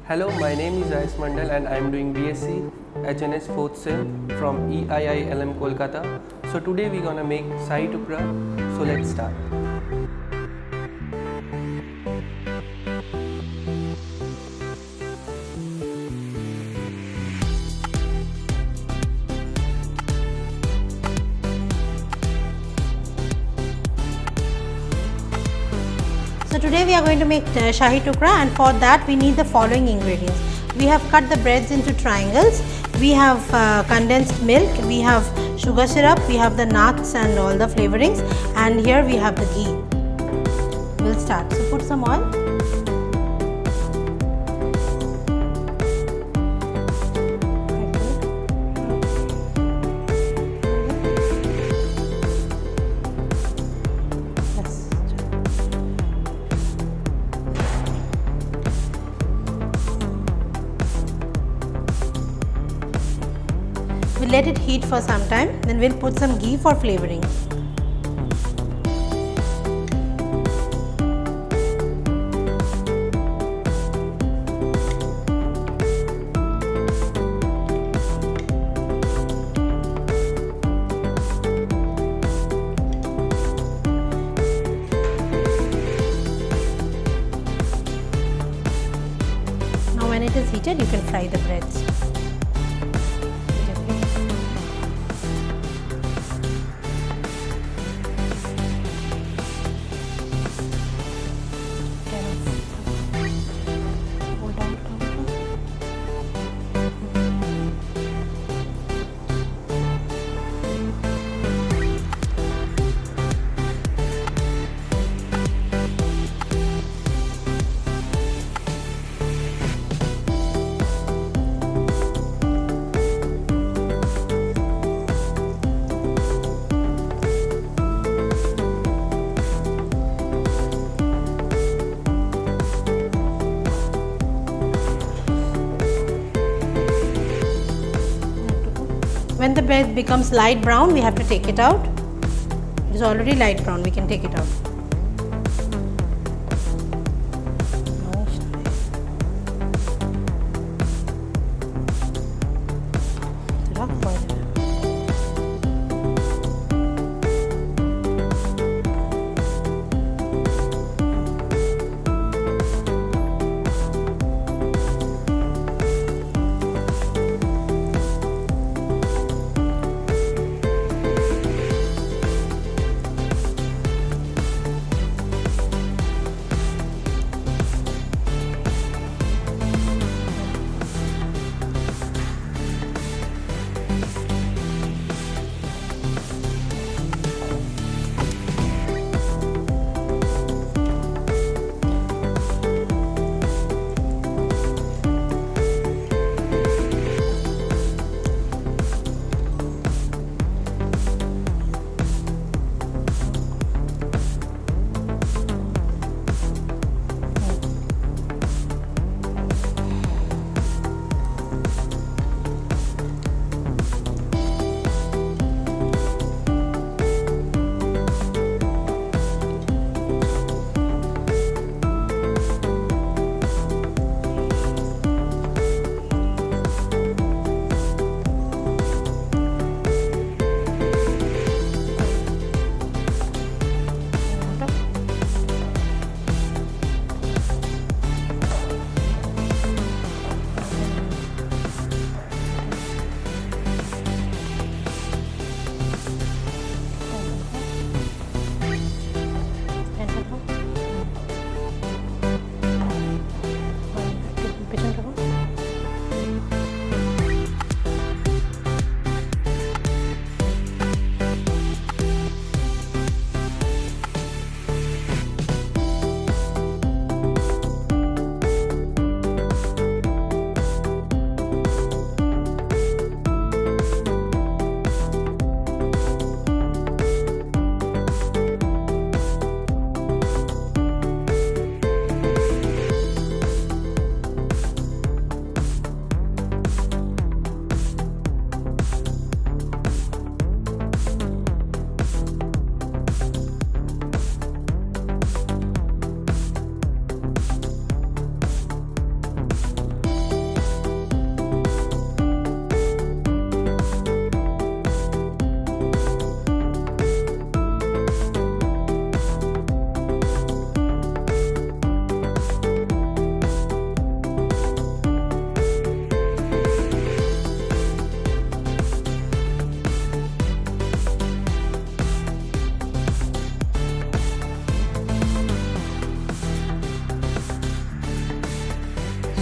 Hello, my name is Rajesh Mondal and I am doing BSc HNS 4th Sem from EIILM-Kolkata. So today we're gonna make Shahi Tukda. So let's start. So today we are going to make Shahi Tukra, and for that we need the following ingredients. We have cut the breads into triangles, we have condensed milk, we have sugar syrup, we have the nuts and all the flavorings, and here we have the ghee. We'll start. So put some oil. We'll let it heat for some time, then we'll put some ghee for flavoring. Now when it is heated, you can fry the breads. When the bread becomes light brown, we have to take it out. It is already light brown, we can take it out.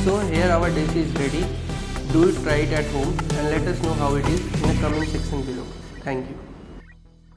So here our dish is ready. Do it, try it at home and let us know how it is in the comment section below. Thank you.